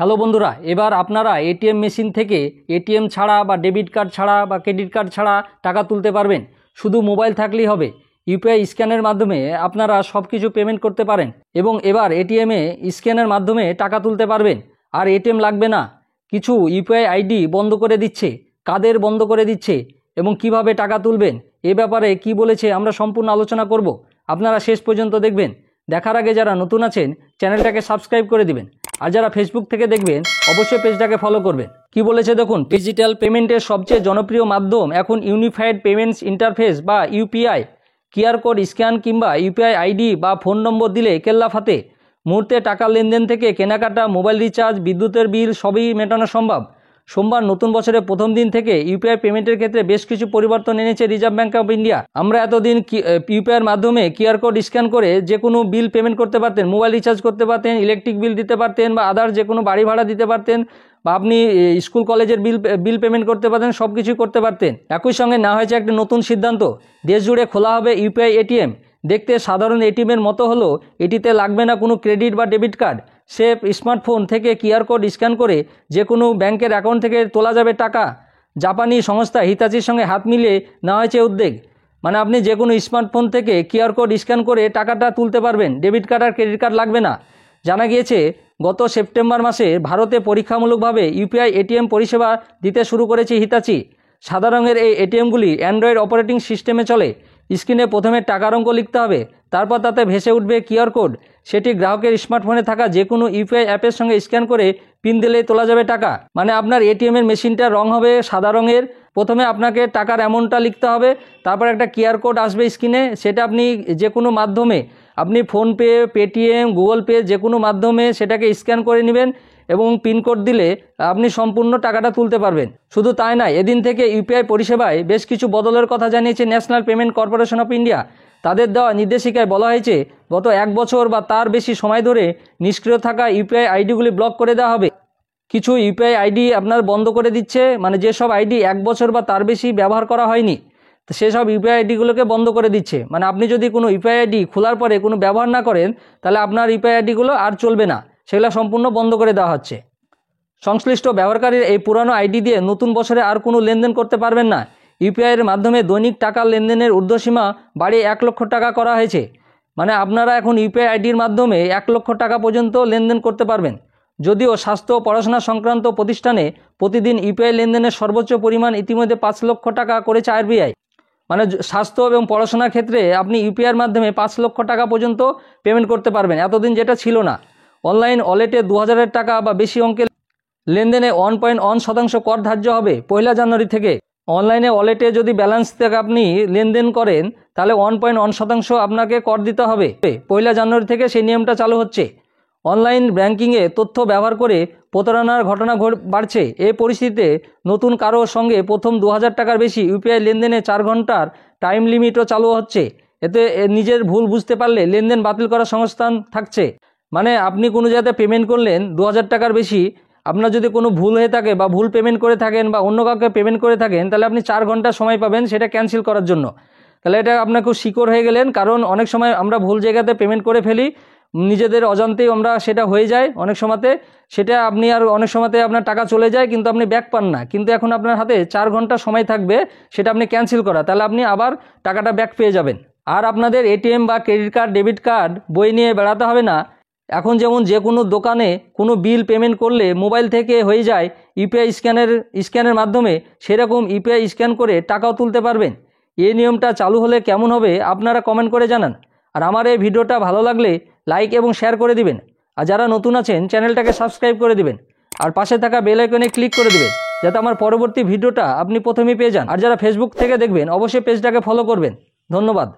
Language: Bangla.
হ্যালো বন্ধুরা, এবার আপনারা এটিএম মেশিন থেকে এটিএম ছাড়া বা ডেবিট কার্ড ছাড়া বা ক্রেডিট কার্ড ছাড়া টাকা তুলতে পারবেন। শুধু মোবাইল থাকলেই হবে। ইউপিআই স্ক্যানের মাধ্যমে আপনারা সব কিছু পেমেন্ট করতে পারেন এবং এবার এটিএমে স্ক্যানের মাধ্যমে টাকা তুলতে পারবেন। আর এটিএম লাগবে না। কিছু ইউপিআই আইডি বন্ধ করে দিচ্ছে, কাদের বন্ধ করে দিচ্ছে এবং কিভাবে টাকা তুলবেন এ ব্যাপারে কি বলেছে আমরা সম্পূর্ণ আলোচনা করব। আপনারা শেষ পর্যন্ত দেখবেন। দেখার আগে যারা নতুন আছেন চ্যানেলটাকে সাবস্ক্রাইব করে দিবেন, আর যারা ফেসবুক থেকে দেখবেন অবশ্যই পেজটাকে ফলো করবেন। কি বলেছে দেখুন, ডিজিটাল পেমেন্টের সবচেয়ে জনপ্রিয় মাধ্যম এখন ইউনিফাইড পেমেন্টস ইন্টারফেস বা ইউপিআই। কিউআর কোড স্ক্যান কিংবা ইউপিআই আইডি বা ফোন নম্বর দিলে কেল্লা ফাতে। মুহূর্তে টাকা লেনদেন থেকে কেনাকাটা, মোবাইল রিচার্জ, বিদ্যুতের বিল সবই মেটানো সম্ভব। সোমবার নতুন বছরের প্রথম দিন থেকে ইউপিআই পেমেন্টের ক্ষেত্রে বেশ কিছু পরিবর্তন এনেছে রিজার্ভ ব্যাঙ্ক অফ ইন্ডিয়া। আমরা এতদিন ইউপিআইয়ের মাধ্যমে কিউআর কোড স্ক্যান করে যে কোনো বিল পেমেন্ট করতে পারতেন, মোবাইল রিচার্জ করতে পারতেন, ইলেকট্রিক বিল দিতে পারতেন বা আদার্স যে কোনো বাড়ি ভাড়া দিতে পারতেন বা আপনি স্কুল কলেজের বিল পেমেন্ট করতে পারতেন, সব কিছুই করতে পারতেন। একই সঙ্গে নেওয়া হয়েছে একটি নতুন সিদ্ধান্ত, দেশ জুড়ে খোলা হবে ইউপিআই এটিএম। দেখতে সাধারণ এটিএমের মতো হলো, এটিতে লাগবে না কোনো ক্রেডিট বা ডেবিট কার্ড। সেফ স্মার্টফোন থেকে কিউআর কোড স্ক্যান করে যে কোনো ব্যাংকের অ্যাকাউন্ট থেকে তোলা যাবে টাকা। জাপানি সংস্থা হিতাচির সঙ্গে হাত মিলিয়ে নেওয়া হয়েছে উদ্যোগ। মানে আপনি যে কোনো স্মার্টফোন থেকে কিউআর কোড স্ক্যান করে টাকাটা তুলতে পারবেন, ডেবিট কার্ড আর ক্রেডিট কার্ড লাগবে না। জানা গিয়েছে গত সেপ্টেম্বর মাসে ভারতে পরীক্ষামূলকভাবে ইউপিআই এটিএম পরিষেবা দিতে শুরু করেছে হিতাচি। সাদা রঙের এই এটিএমগুলি অ্যান্ড্রয়েড অপারেটিং সিস্টেমে চলে। স্ক্রিনে প্রথমে টাকার অঙ্ক লিখতে হবে, তারপর তাতে ভেসে উঠবে কিউআর কোড। সেটি গ্রাহকের স্মার্টফোনে থাকা যে কোনো ইউপিআই অ্যাপের সঙ্গে স্ক্যান করে পিন দিলেই তোলা যাবে টাকা। মানে আপনার এটিএমের মেশিনটার রং হবে সাদা রঙের। প্রথমে আপনাকে টাকার অ্যামাউন্টটা লিখতে হবে, তারপর একটা কিউআর কোড আসবে স্ক্রিনে। সেটা আপনি যে কোনো মাধ্যমে, আপনি ফোনপে, পেটিএম, গুগল পে যে কোনো মাধ্যমে সেটাকে স্ক্যান করে নেবেন এবং পিনকোড দিলে আপনি সম্পূর্ণ টাকাটা তুলতে পারবেন। শুধু তাই নয়, এদিন থেকে ইউপিআই পরিষেবায় বেশ কিছু বদলের কথা জানিয়েছে national payment corporation of India. তাদের দেওয়া নির্দেশিকায় বলা হয়েছে গত 1 বছর বা তার বেশি সময় ধরে নিষ্ক্রিয় থাকা ইউপিআই আইডিগুলি ব্লক করে দেওয়া হবে। কিছু ইউপিআই আইডি আপনার বন্ধ করে দিচ্ছে, মানে যেসব আইডি 1 বছর বা তার বেশি ব্যবহার করা হয়নি তো সেসব ইউপিআই আইডিগুলোকে বন্ধ করে দিচ্ছে। মানে আপনি যদি কোনো ইউপিআই আইডি খোলার পরে কোনো ব্যবহার না করেন তাহলে আপনার ইউপিআই আইডিগুলো আর চলবে না, সেগুলো সম্পূর্ণ বন্ধ করে দেওয়া হচ্ছে। সংশ্লিষ্ট ব্যবহারকারীর এই পুরানো আইডি দিয়ে নতুন বছরে আর কোনো লেনদেন করতে পারবেন না। ইউপিআইয়ের মাধ্যমে দৈনিক টাকা লেনদেনের ঊর্ধ্বসীমা বাড়িয়ে 1 লক্ষ টাকা করা হয়েছে। মানে আপনারা এখন ইউপিআই আইডির মাধ্যমে 1 লক্ষ টাকা পর্যন্ত লেনদেন করতে পারবেন। যদিও স্বাস্থ্য ও পড়াশোনা সংক্রান্ত প্রতিষ্ঠানে প্রতিদিন ইউপিআই লেনদেনের সর্বোচ্চ পরিমাণ ইতিমধ্যে 5 লক্ষ টাকা করেছে আরবিআই। মানে স্বাস্থ্য এবং পড়াশোনার ক্ষেত্রে আপনি ইউপিআইয়ের মাধ্যমে 5 লক্ষ টাকা পর্যন্ত পেমেন্ট করতে পারবেন, এতদিন যেটা ছিল না। অনলাইন ওয়ালেটে 2000 টাকা বা বেশি অঙ্কের লেনদেনে 1.1% কর ধার্য হবে 1 জানুয়ারি থেকে। অনলাইনে ওয়ালেটে যদি ব্যালেন্স থেকে আপনি লেনদেন করেন তাহলে 1.1% আপনাকে কর দিতে হবে। 1 জানুয়ারি থেকে সেই নিয়মটা চালু হচ্ছে। অনলাইন ব্যাংকিংয়ে তথ্য ব্যবহার করে প্রতারণার ঘটনা বাড়ছে। এই পরিস্থিতিতে নতুন কারোর সঙ্গে প্রথম 2000 টাকার বেশি ইউপিআই লেনদেনে 4 ঘন্টার টাইম লিমিটও চালু হচ্ছে। এতে নিজের ভুল বুঝতে পারলে লেনদেন বাতিল করার সংস্থান থাকছে। মানে আপনি কোনো জায়গাতে পেমেন্ট করলেন 2000 টাকার বেশি, আপনার যদি কোনো ভুল হয়ে থাকে বা ভুল পেমেন্ট করে থাকেন বা অন্য কাউকে পেমেন্ট করে থাকেন তাহলে আপনি 4 ঘন্টা সময় পাবেন সেটা ক্যান্সেল করার জন্য। তাহলে এটা আপনার খুব সিকিউর হয়ে গেলেন, কারণ অনেক সময় আমরা ভুল জায়গাতে পেমেন্ট করে ফেলি, নিজেদের অজান্তেই আমরা সেটা হয়ে যায় অনেক সময়তে। সেটা আপনি আর অনেক সময়তে আপনার টাকা চলে যায় কিন্তু আপনি ব্যাক পান না। কিন্তু এখন আপনার হাতে 4 ঘন্টা সময় থাকবে সেটা আপনি ক্যান্সেল করা, তাহলে আপনি আবার টাকাটা ব্যাক পেয়ে যাবেন। আর আপনাদের এটিএম বা ক্রেডিট কার্ড, ডেবিট কার্ড বই নিয়ে বেড়াতে হবে না। এখন যেমন যে কোনো দোকানে কোনো বিল পেমেন্ট করলে মোবাইল থেকে হয়ে যায় ইউপিআই স্ক্যানের মাধ্যমে, সেরকম ইউপিআই স্ক্যান করে টাকাও তুলতে পারবেন। এই নিয়মটা চালু হলে কেমন হবে আপনারা কমেন্ট করে জানান। আর আমার এই ভিডিওটা ভালো লাগলে লাইক এবং শেয়ার করে দিবেন। আর যারা নতুন আছেন চ্যানেলটাকে সাবস্ক্রাইব করে দিবেন আর পাশে থাকা বেল আইকনে ক্লিক করে দিবেন যাতে আমার পরবর্তী ভিডিওটা আপনি প্রথমেই পেয়ে যান। আর যারা ফেসবুক থেকে দেখবেন অবশ্যই পেজটাকে ফলো করবেন। ধন্যবাদ।